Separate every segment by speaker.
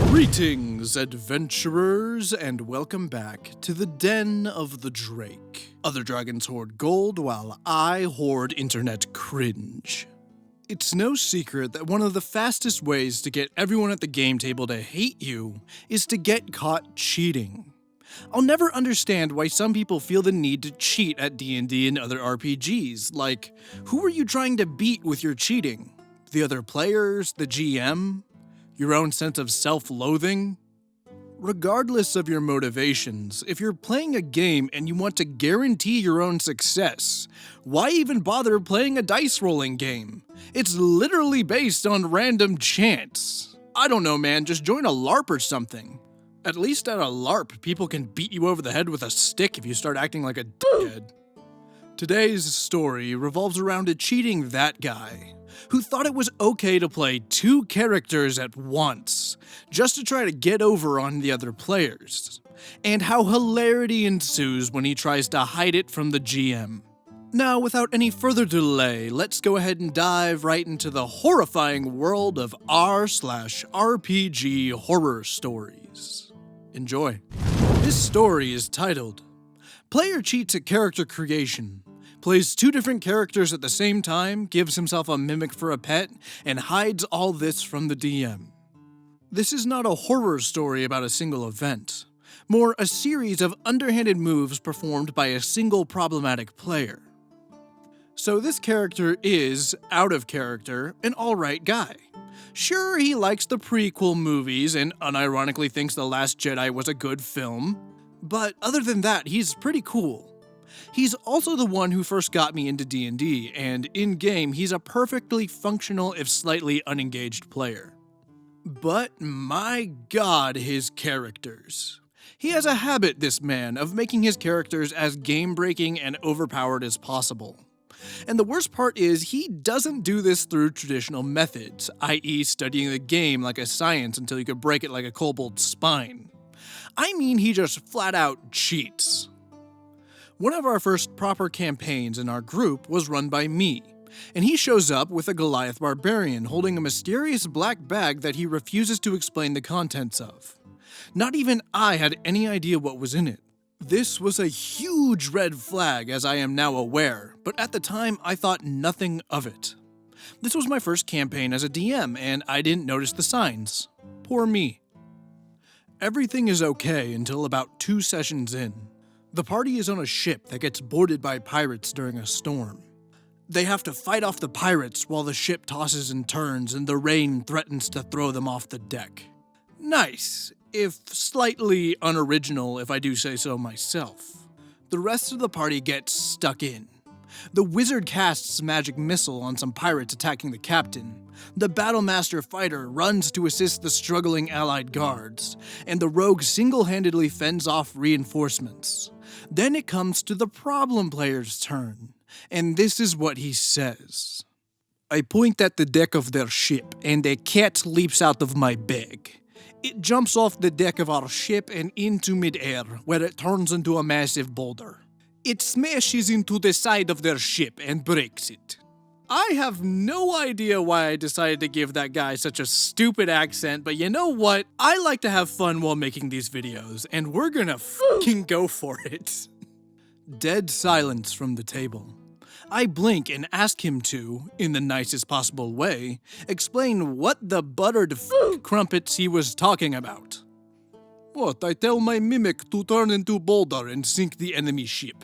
Speaker 1: Greetings, adventurers, and welcome back to the Den of the Drake. Other dragons hoard gold, while I hoard internet cringe. It's no secret that one of the fastest ways to get everyone at the game table to hate you is to get caught cheating. I'll never understand why some people feel the need to cheat at D&D and other RPGs. Like, who are you trying to beat with your cheating? The other players? The GM? Your own sense of self-loathing? Regardless of your motivations, if you're playing a game and you want to guarantee your own success, why even bother playing a dice rolling game? It's literally based on random chance. I don't know, man, just join a LARP or something. At least at a LARP, people can beat you over the head with a stick if you start acting like a dickhead. Today's story revolves around a cheating that guy who thought it was okay to play two characters at once, just to try to get over on the other players, and how hilarity ensues when he tries to hide it from the GM. Now, without any further delay, let's go ahead and dive right into the horrifying world of r/RPG-Horror-Stories. Enjoy. This story is titled, Player Cheats at Character Creation, plays two different characters at the same time, gives himself a mimic for a pet, and hides all this from the DM. This is not a horror story about a single event, more a series of underhanded moves performed by a single problematic player. So this character is, out of character, an alright guy. Sure, he likes the prequel movies and unironically thinks The Last Jedi was a good film, but other than that, he's pretty cool. He's also the one who first got me into D&D, and in-game, he's a perfectly functional if slightly unengaged player. But my god, his characters. He has a habit, this man, of making his characters as game-breaking and overpowered as possible. And the worst part is, he doesn't do this through traditional methods, i.e. studying the game like a science until you could break it like a kobold's spine. I mean, he just flat out cheats. One of our first proper campaigns in our group was run by me, and he shows up with a Goliath barbarian holding a mysterious black bag that he refuses to explain the contents of. Not even I had any idea what was in it. This was a huge red flag, as I am now aware, but at the time I thought nothing of it. This was my first campaign as a DM, and I didn't notice the signs. Poor me. Everything is okay until about 2 sessions in. The party is on a ship that gets boarded by pirates during a storm. They have to fight off the pirates while the ship tosses and turns and the rain threatens to throw them off the deck. Nice, if slightly unoriginal if I do say so myself. The rest of the party gets stuck in. The wizard casts magic missile on some pirates attacking the captain. The battlemaster fighter runs to assist the struggling allied guards, and the rogue single-handedly fends off reinforcements. Then it comes to the problem player's turn, and this is what he says. I point at the deck of their ship, and a cat leaps out of my bag. It jumps off the deck of our ship and into midair, where it turns into a massive boulder. It smashes into the side of their ship and breaks it. I have no idea why I decided to give that guy such a stupid accent, but you know what? I like to have fun while making these videos, and we're gonna fucking go for it. Dead silence from the table. I blink and ask him to, in the nicest possible way, explain what the buttered crumpets he was talking about. What, I tell my mimic to turn into boulder and sink the enemy ship.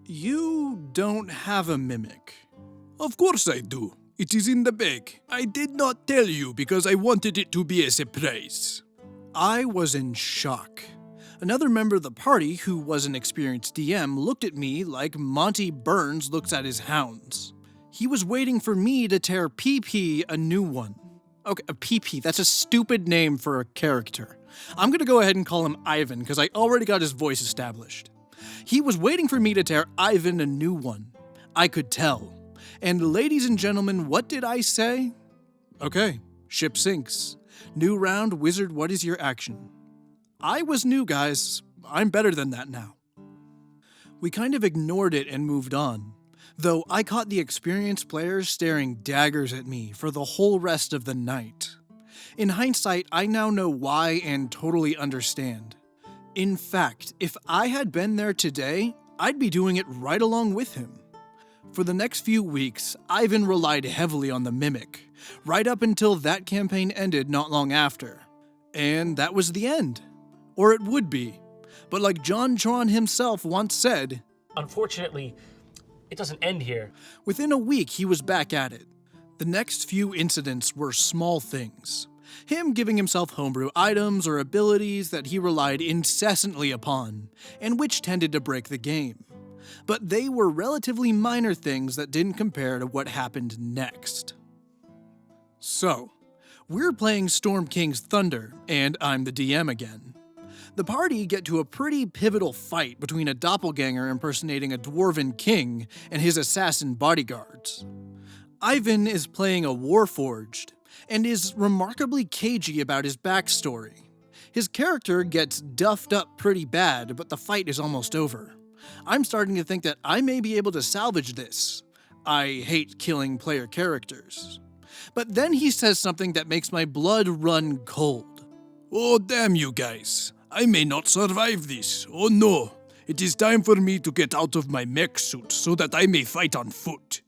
Speaker 1: You don't have a mimic. Of course I do. It is in the bag. I did not tell you because I wanted it to be a surprise. I was in shock. Another member of the party, who was an experienced DM, looked at me like Monty Burns looks at his hounds. He was waiting for me to tear PP a new one. Okay, a PP, that's a stupid name for a character. I'm gonna go ahead and call him Ivan because I already got his voice established. He was waiting for me to tear Ivan a new one. I could tell. And ladies and gentlemen, what did I say? Okay, ship sinks. New round, wizard, what is your action? I was new, guys. I'm better than that now. We kind of ignored it and moved on, though I caught the experienced players staring daggers at me for the whole rest of the night. In hindsight, I now know why and totally understand. In fact, if I had been there today, I'd be doing it right along with him. For the next few weeks, Ivan relied heavily on the Mimic, right up until that campaign ended not long after. And that was the end. Or it would be. But like John Tron himself once said,
Speaker 2: "Unfortunately, it doesn't end here."
Speaker 1: Within a week, he was back at it. The next few incidents were small things. Him giving himself homebrew items or abilities that he relied incessantly upon, and which tended to break the game. But they were relatively minor things that didn't compare to what happened next. So, we're playing Storm King's Thunder, and I'm the DM again. The party get to a pretty pivotal fight between a doppelganger impersonating a dwarven king and his assassin bodyguards. Ivan is playing a warforged, and is remarkably cagey about his backstory. His character gets duffed up pretty bad, but the fight is almost over. I'm starting to think that I may be able to salvage this. I hate killing player characters. But then he says something that makes my blood run cold.
Speaker 3: "Oh, damn you guys. I may not survive this. Oh no. It is time for me to get out of my mech suit so that I may fight on foot."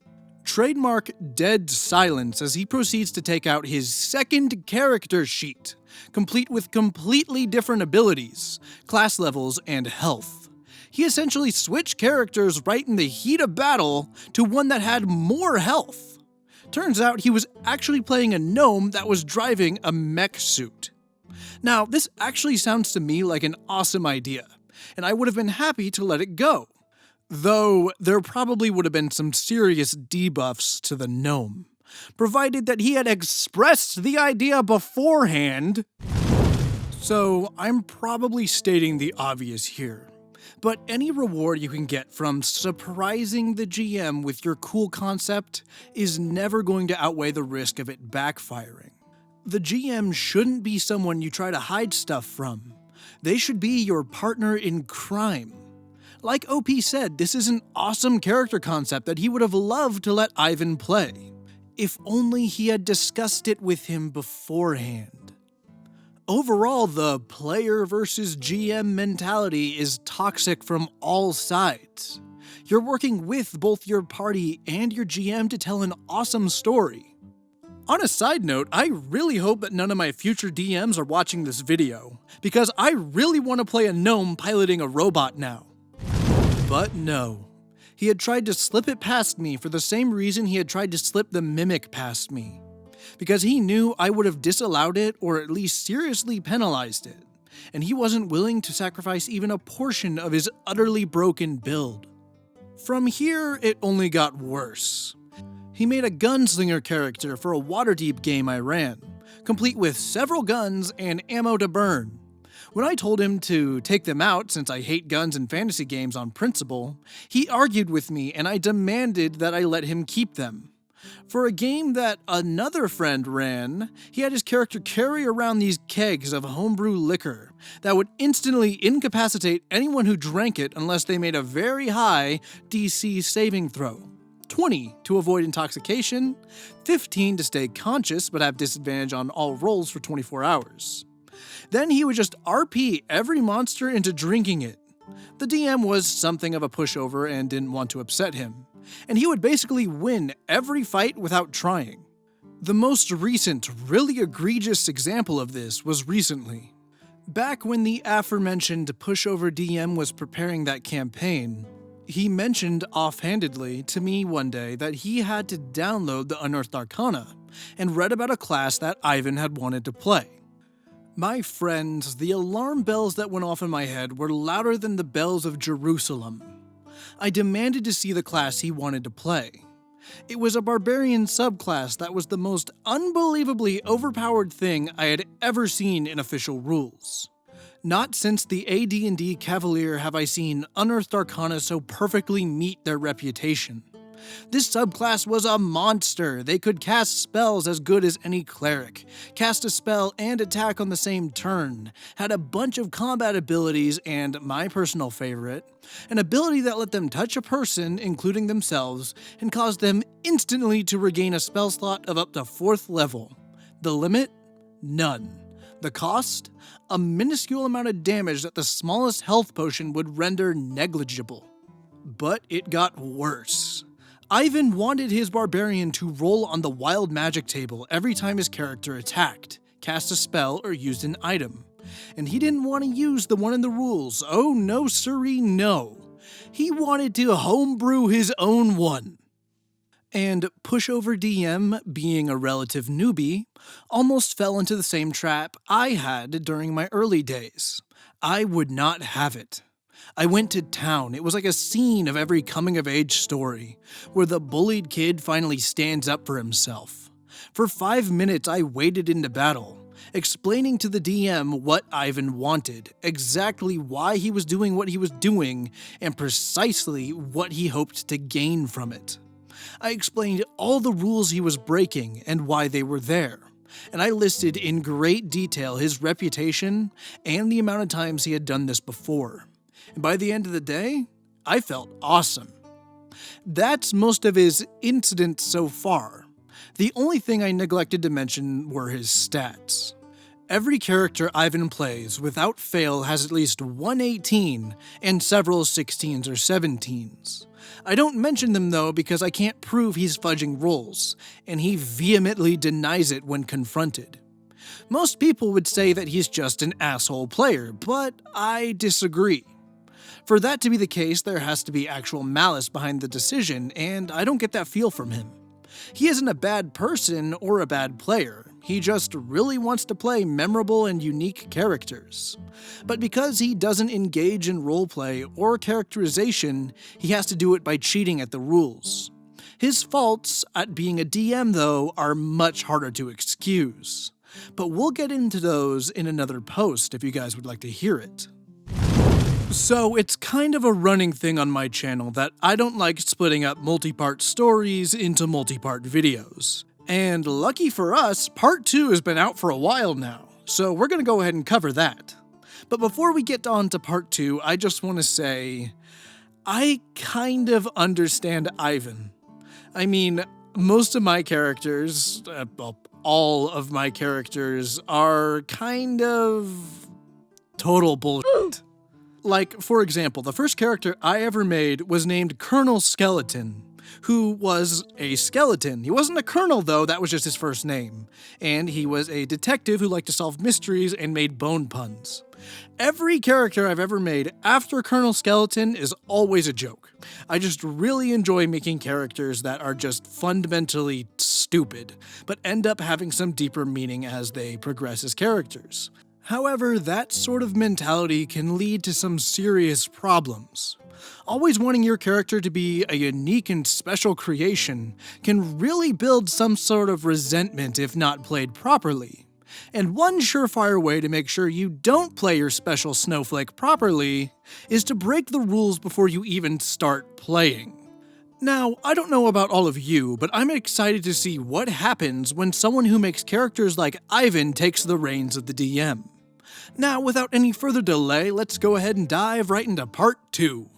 Speaker 1: Trademark dead silence as he proceeds to take out his second character sheet, complete with completely different abilities, class levels, and health. He essentially switched characters right in the heat of battle to one that had more health. Turns out he was actually playing a gnome that was driving a mech suit. Now, this actually sounds to me like an awesome idea, and I would have been happy to let it go. Though, there probably would have been some serious debuffs to the gnome, provided that he had expressed the idea beforehand. So, I'm probably stating the obvious here, but any reward you can get from surprising the GM with your cool concept is never going to outweigh the risk of it backfiring. The GM shouldn't be someone you try to hide stuff from. They should be your partner in crime. Like OP said, this is an awesome character concept that he would have loved to let Ivan play, if only he had discussed it with him beforehand. Overall, the player versus GM mentality is toxic from all sides. You're working with both your party and your GM to tell an awesome story. On a side note, I really hope that none of my future DMs are watching this video, because I really want to play a gnome piloting a robot now. But no, he had tried to slip it past me for the same reason he had tried to slip the Mimic past me. Because he knew I would have disallowed it or at least seriously penalized it, and he wasn't willing to sacrifice even a portion of his utterly broken build. From here, it only got worse. He made a gunslinger character for a Waterdeep game I ran, complete with several guns and ammo to burn. When I told him to take them out since I hate guns in fantasy games on principle, he argued with me and I demanded that I let him keep them. For a game that another friend ran, he had his character carry around these kegs of homebrew liquor that would instantly incapacitate anyone who drank it unless they made a very high DC saving throw. 20 to avoid intoxication, 15 to stay conscious but have disadvantage on all rolls for 24 hours. Then he would just RP every monster into drinking it. The DM was something of a pushover and didn't want to upset him, and he would basically win every fight without trying. The most recent, really egregious example of this was recently. Back when the aforementioned pushover DM was preparing that campaign, he mentioned offhandedly to me one day that he had to download the Unearthed Arcana and read about a class that Ivan had wanted to play. My friends, the alarm bells that went off in my head were louder than the bells of Jerusalem. I demanded to see the class he wanted to play. It was a barbarian subclass that was the most unbelievably overpowered thing I had ever seen in official rules. Not since the AD&D Cavalier have I seen Unearthed Arcana so perfectly meet their reputation. This subclass was a monster. They could cast spells as good as any cleric, cast a spell and attack on the same turn, had a bunch of combat abilities, and my personal favorite, an ability that let them touch a person, including themselves, and caused them instantly to regain a spell slot of up to 4th level. The limit? None. The cost? A minuscule amount of damage that the smallest health potion would render negligible. But it got worse. Ivan wanted his barbarian to roll on the wild magic table every time his character attacked, cast a spell, or used an item. And he didn't want to use the one in the rules. Oh no siree, no. He wanted to homebrew his own one. And Pushover DM, being a relative newbie, almost fell into the same trap I had during my early days. I would not have it. I went to town. It was like a scene of every coming-of-age story, where the bullied kid finally stands up for himself. For 5 minutes, I waded into battle, explaining to the DM what Ivan wanted, exactly why he was doing what he was doing, and precisely what he hoped to gain from it. I explained all the rules he was breaking and why they were there, and I listed in great detail his reputation and the amount of times he had done this before. And by the end of the day, I felt awesome. That's most of his incidents so far. The only thing I neglected to mention were his stats. Every character Ivan plays, without fail, has at least one 18 and several 16s or 17s. I don't mention them though because I can't prove he's fudging rolls, and he vehemently denies it when confronted. Most people would say that he's just an asshole player, but I disagree. For that to be the case, there has to be actual malice behind the decision, and I don't get that feel from him. He isn't a bad person or a bad player. He just really wants to play memorable and unique characters. But because he doesn't engage in roleplay or characterization, he has to do it by cheating at the rules. His faults at being a DM, though, are much harder to excuse. But we'll get into those in another post if you guys would like to hear it. So it's kind of a running thing on my channel that I don't like splitting up multi-part stories into multi-part videos. And lucky for us, part 2 has been out for a while now, so we're gonna go ahead and cover that. But before we get on to part 2, I just want to say, I kind of understand Ivan. I mean, most of my characters, all of my characters, are kind of total bullshit. Like, for example, the first character I ever made was named Colonel Skeleton, who was a skeleton. He wasn't a colonel, though, that was just his first name. And he was a detective who liked to solve mysteries and made bone puns. Every character I've ever made after Colonel Skeleton is always a joke. I just really enjoy making characters that are just fundamentally stupid, but end up having some deeper meaning as they progress as characters. However, that sort of mentality can lead to some serious problems. Always wanting your character to be a unique and special creation can really build some sort of resentment if not played properly. And one surefire way to make sure you don't play your special snowflake properly is to break the rules before you even start playing. Now, I don't know about all of you, but I'm excited to see what happens when someone who makes characters like Ivan takes the reins of the DM. Now, without any further delay, let's go ahead and dive right into part 2.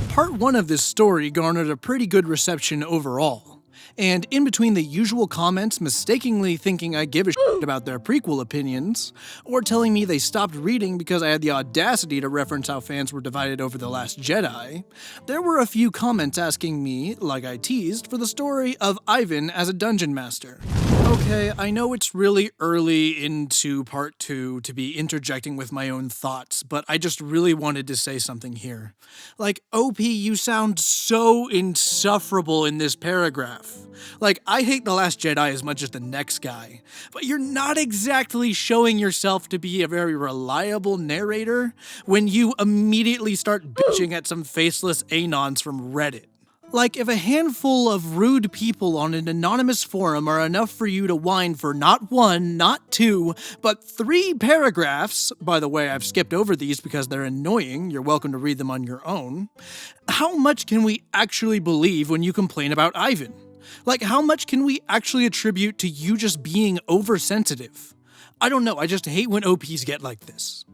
Speaker 1: Part 1 of this story garnered a pretty good reception overall. And in between the usual comments mistakenly thinking I give a shit about their prequel opinions, or telling me they stopped reading because I had the audacity to reference how fans were divided over The Last Jedi, there were a few comments asking me, like I teased, for the story of Ivan as a dungeon master. Okay, I know it's really early into part 2 to be interjecting with my own thoughts, but I just really wanted to say something here. Like, OP, you sound so insufferable in this paragraph. Like, I hate The Last Jedi as much as the next guy, but you're not exactly showing yourself to be a very reliable narrator when you immediately start bitching at some faceless anons from Reddit. Like, if a handful of rude people on an anonymous forum are enough for you to whine for not 1, not 2, but 3 paragraphs, by the way, I've skipped over these because they're annoying, you're welcome to read them on your own, how much can we actually believe when you complain about Ivan? Like, how much can we actually attribute to you just being oversensitive? I don't know, I just hate when OPs get like this.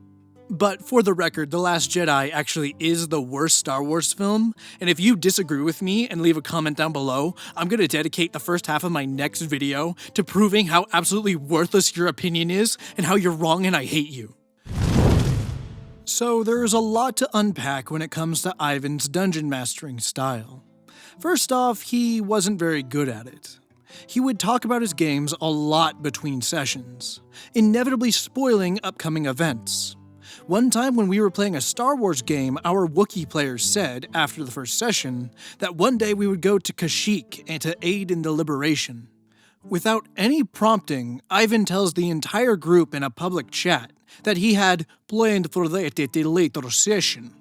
Speaker 1: But for the record, The Last Jedi actually is the worst Star Wars film, and if you disagree with me and leave a comment down below, I'm going to dedicate the first half of my next video to proving how absolutely worthless your opinion is and how you're wrong and I hate you. So there's a lot to unpack when it comes to Ivan's dungeon mastering style. First off, he wasn't very good at it. He would talk about his games a lot between sessions, inevitably spoiling upcoming events. One time when we were playing a Star Wars game, our Wookiee players said, after the first session, that one day we would go to Kashyyyk and to aid in the liberation. Without any prompting, Ivan tells the entire group in a public chat that he had planned for that at a later session.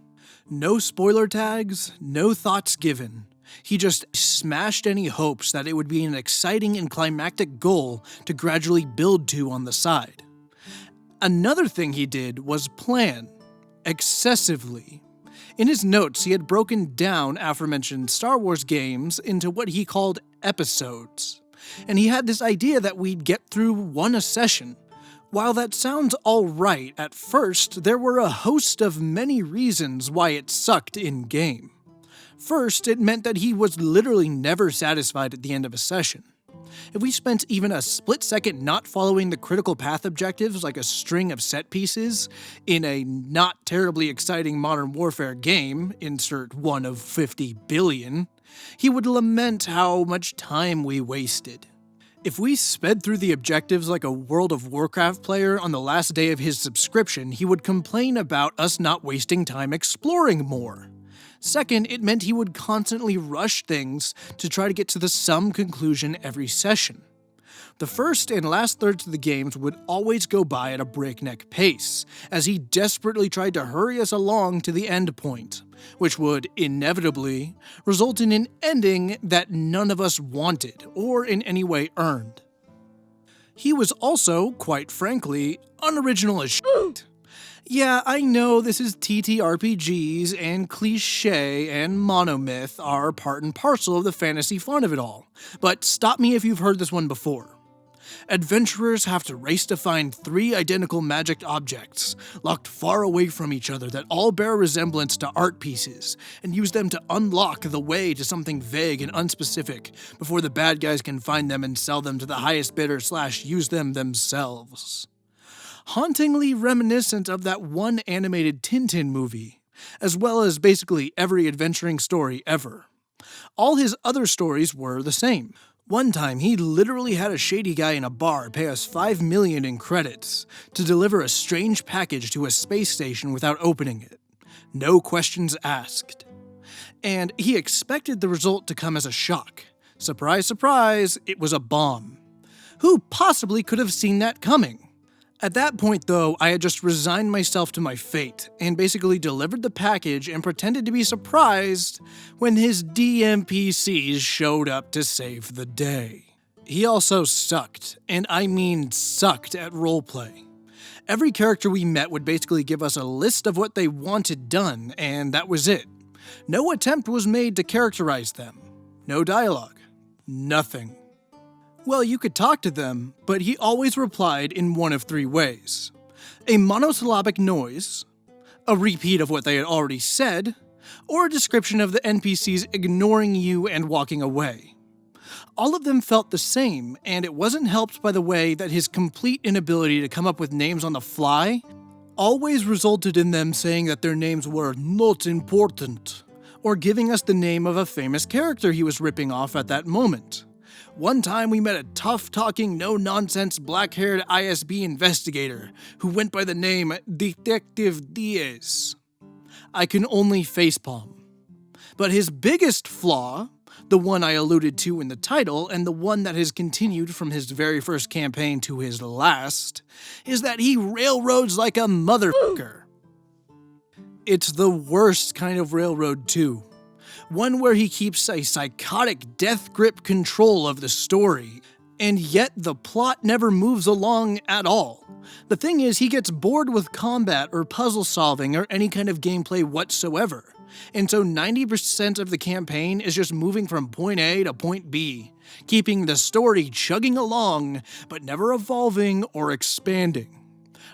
Speaker 1: No spoiler tags, no thoughts given. He just smashed any hopes that it would be an exciting and climactic goal to gradually build to on the side. Another thing he did was plan. Excessively. In his notes, he had broken down aforementioned Star Wars games into what he called episodes. And he had this idea that we'd get through one a session. While that sounds alright at first, there were a host of many reasons why it sucked in-game. First, it meant that he was literally never satisfied at the end of a session. If we spent even a split second not following the critical path objectives like a string of set pieces in a not terribly exciting Modern Warfare game, insert one of 50 billion, he would lament how much time we wasted. If we sped through the objectives like a World of Warcraft player on the last day of his subscription, he would complain about us not wasting time exploring more. Second, it meant he would constantly rush things to try to get to the sum conclusion every session. The first and last thirds of the games would always go by at a breakneck pace, as he desperately tried to hurry us along to the end point, which would, inevitably, result in an ending that none of us wanted or in any way earned. He was also, quite frankly, unoriginal as shit. Yeah, I know this is TTRPGs, and cliché and monomyth are part and parcel of the fantasy fun of it all, but stop me if you've heard this one before. Adventurers have to race to find 3 identical magic objects, locked far away from each other that all bear resemblance to art pieces, and use them to unlock the way to something vague and unspecific before the bad guys can find them and sell them to the highest bidder / use them themselves. Hauntingly reminiscent of that one animated Tintin movie, as well as basically every adventuring story ever. All his other stories were the same. One time, he literally had a shady guy in a bar pay us 5 million in credits to deliver a strange package to a space station without opening it. No questions asked. And he expected the result to come as a shock. Surprise, surprise, it was a bomb. Who possibly could have seen that coming? At that point, though, I had just resigned myself to my fate and basically delivered the package and pretended to be surprised when his DMPCs showed up to save the day. He also sucked, and I mean sucked, at roleplay. Every character we met would basically give us a list of what they wanted done, and that was it. No attempt was made to characterize them. No dialogue. Nothing. Well, you could talk to them, but he always replied in one of 3 ways. A monosyllabic noise, a repeat of what they had already said, or a description of the NPCs ignoring you and walking away. All of them felt the same, and it wasn't helped by the way that his complete inability to come up with names on the fly always resulted in them saying that their names were not important, or giving us the name of a famous character he was ripping off at that moment. One time we met a tough-talking, no-nonsense, black-haired ISB investigator who went by the name Detective Diaz. I can only facepalm. But his biggest flaw, the one I alluded to in the title and the one that has continued from his very first campaign to his last, is that he railroads like a motherfucker. It's the worst kind of railroad, too. One where he keeps a psychotic death grip control of the story, and yet the plot never moves along at all. The thing is, he gets bored with combat or puzzle solving or any kind of gameplay whatsoever, and so 90% of the campaign is just moving from point A to point B, keeping the story chugging along, but never evolving or expanding.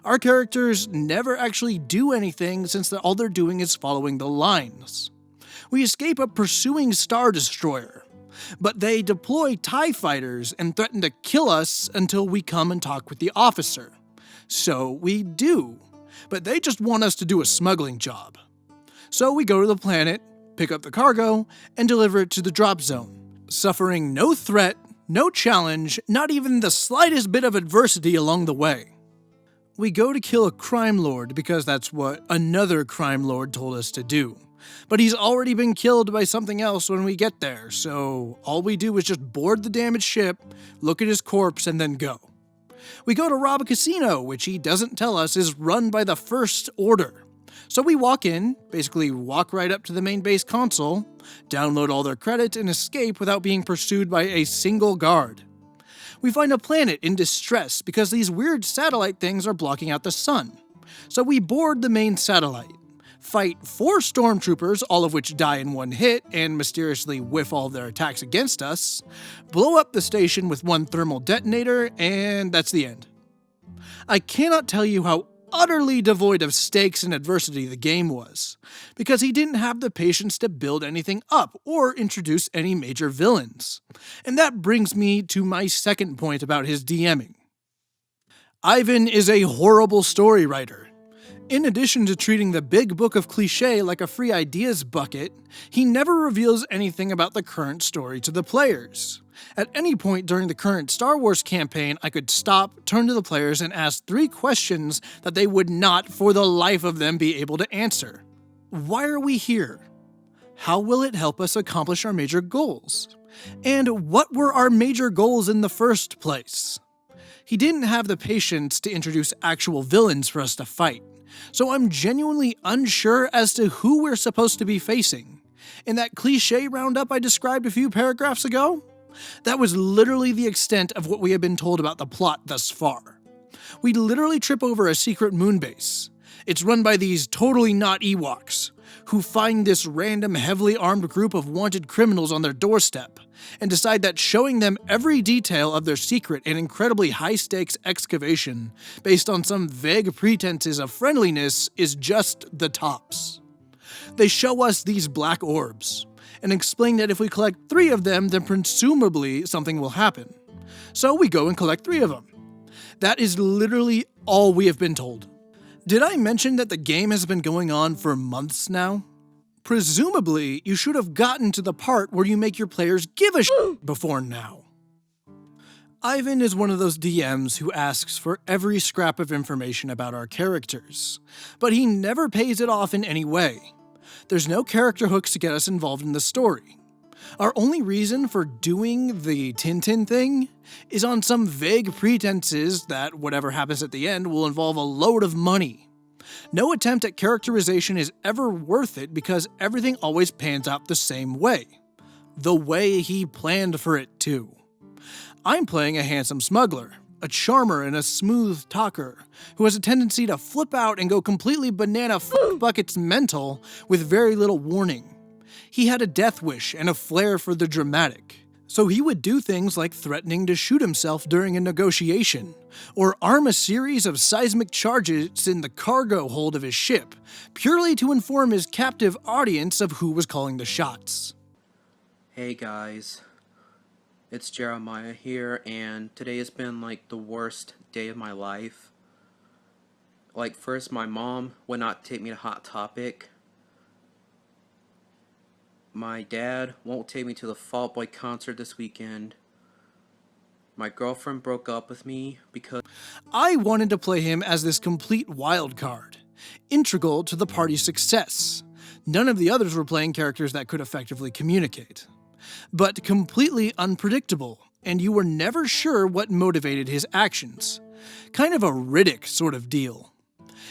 Speaker 1: Our characters never actually do anything since all they're doing is following the lines. We escape a pursuing Star Destroyer, but they deploy TIE fighters and threaten to kill us until we come and talk with the officer. So we do, but they just want us to do a smuggling job. So we go to the planet, pick up the cargo, and deliver it to the drop zone, suffering no threat, no challenge, not even the slightest bit of adversity along the way. We go to kill a crime lord because that's what another crime lord told us to do. But he's already been killed by something else when we get there, so all we do is just board the damaged ship, look at his corpse, and then go. We go to rob a casino, which he doesn't tell us is run by the First Order. So we walk in, basically walk right up to the main base console, download all their credit, and escape without being pursued by a single guard. We find a planet in distress because these weird satellite things are blocking out the sun. So we board the main satellite, fight 4 stormtroopers, all of which die in one hit and mysteriously whiff all their attacks against us, blow up the station with 1 thermal detonator, and that's the end. I cannot tell you how utterly devoid of stakes and adversity the game was, because he didn't have the patience to build anything up or introduce any major villains. And that brings me to my second point about his DMing. Ivan is a horrible story writer. In addition to treating the big book of cliché like a free ideas bucket, he never reveals anything about the current story to the players. At any point during the current Star Wars campaign, I could stop, turn to the players, and ask 3 questions that they would not, for the life of them, be able to answer. Why are we here? How will it help us accomplish our major goals? And what were our major goals in the first place? He didn't have the patience to introduce actual villains for us to fight, so I'm genuinely unsure as to who we're supposed to be facing. In that cliché roundup I described a few paragraphs ago, that was literally the extent of what we have been told about the plot thus far. We literally trip over a secret moon base. It's run by these totally not Ewoks, who find this random heavily armed group of wanted criminals on their doorstep, and decide that showing them every detail of their secret and incredibly high-stakes excavation based on some vague pretenses of friendliness is just the tops. They show us these black orbs, and explain that if we collect 3 of them, then presumably something will happen. So we go and collect 3 of them. That is literally all we have been told. Did I mention that the game has been going on for months now? Presumably, you should have gotten to the part where you make your players give a shit before now. Ivan is one of those DMs who asks for every scrap of information about our characters, but he never pays it off in any way. There's no character hooks to get us involved in the story. Our only reason for doing the Tintin thing is on some vague pretenses that whatever happens at the end will involve a load of money. No attempt at characterization is ever worth it because everything always pans out the same way. The way he planned for it to. I'm playing a handsome smuggler, a charmer and a smooth talker, who has a tendency to flip out and go completely banana buckets mental with very little warning. He had a death wish and a flair for the dramatic, so he would do things like threatening to shoot himself during a negotiation, or arm a series of seismic charges in the cargo hold of his ship, purely to inform his captive audience of who was calling the shots.
Speaker 4: Hey guys. It's Jeremiah here, and today has been like the worst day of my life. Like, first, my mom would not take me to Hot Topic. My dad won't take me to the Fall Out Boy concert this weekend. My girlfriend broke up with me because
Speaker 1: I wanted to play him as this complete wild card, integral to the party's success. None of the others were playing characters that could effectively communicate. But completely unpredictable, and you were never sure what motivated his actions. Kind of a Riddick sort of deal.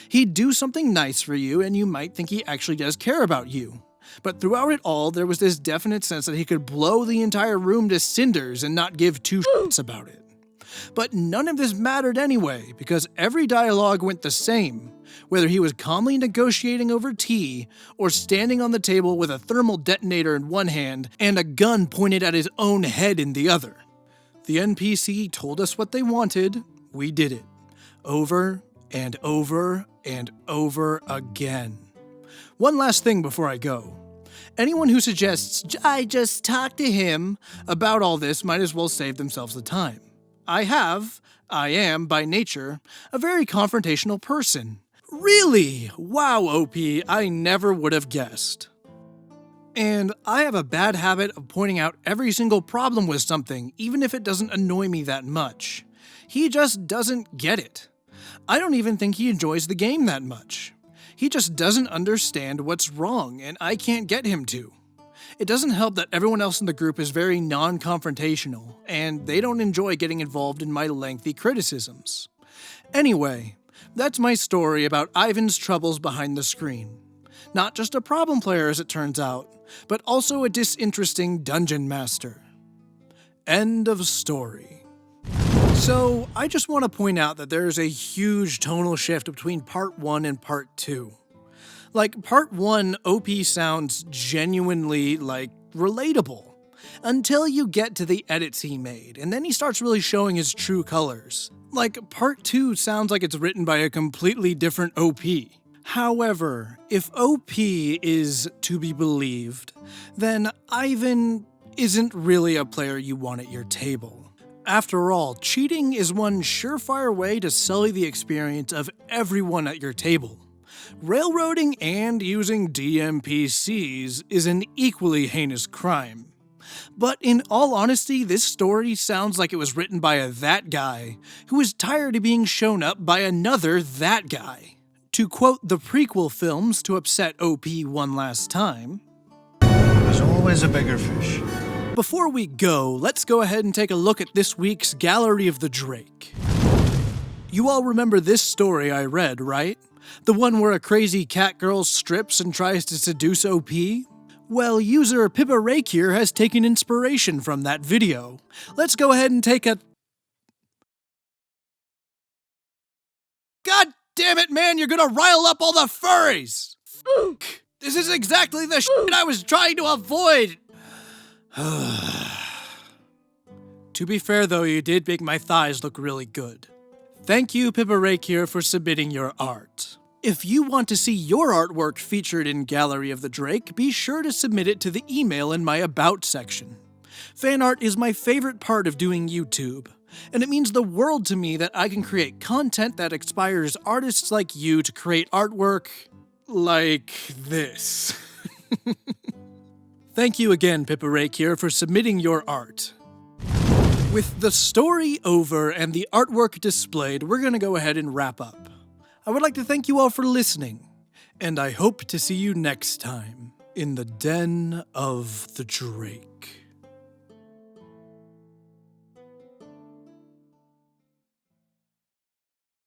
Speaker 1: He'd do something nice for you, and you might think he actually does care about you. But throughout it all, there was this definite sense that he could blow the entire room to cinders and not give 2 shits about it. But none of this mattered anyway, because every dialogue went the same, whether he was calmly negotiating over tea or standing on the table with a thermal detonator in one hand and a gun pointed at his own head in the other. The NPC told us what they wanted, we did it. Over and over and over again. One last thing before I go. Anyone who suggests I just talk to him about all this might as well save themselves the time. I am, by nature, a very confrontational person. Really? Wow, OP, I never would have guessed. And I have a bad habit of pointing out every single problem with something, even if it doesn't annoy me that much. He just doesn't get it. I don't even think he enjoys the game that much. He just doesn't understand what's wrong, and I can't get him to. It doesn't help that everyone else in the group is very non-confrontational, and they don't enjoy getting involved in my lengthy criticisms. Anyway, that's my story about Ivan's troubles behind the screen. Not just a problem player, as it turns out, but also a disinteresting dungeon master. End of story. So, I just want to point out that there's a huge tonal shift between Part 1 and Part 2. Like, Part 1, OP sounds genuinely, relatable. Until you get to the edits he made, and then he starts really showing his true colors. Like, Part 2 sounds like it's written by a completely different OP. However, if OP is to be believed, then Ivan isn't really a player you want at your table. After all, cheating is one surefire way to sully the experience of everyone at your table. Railroading and using DMPCs is an equally heinous crime. But in all honesty, this story sounds like it was written by a that guy who is tired of being shown up by another that guy. To quote the prequel films to upset OP one last time,
Speaker 5: "There's always a bigger fish."
Speaker 1: Before we go, let's go ahead and take a look at this week's Gallery of the Drake. You all remember this story I read, right? The one where a crazy cat girl strips and tries to seduce OP? Well, user Pipareykir has taken inspiration from that video. Let's go ahead and take a... God damn it, man, you're gonna rile up all the furries! This is exactly the shit I was trying to avoid! To be fair though, you did make my thighs look really good. Thank you, Pipareykir, for submitting your art. If you want to see your artwork featured in Gallery of the Drake, be sure to submit it to the email in my About section. Fan art is my favorite part of doing YouTube, and it means the world to me that I can create content that inspires artists like you to create artwork like this. Thank you again, Pipareykir, for submitting your art. With the story over and the artwork displayed, we're gonna go ahead and wrap up. I would like to thank you all for listening, and I hope to see you next time in the Den of the Drake.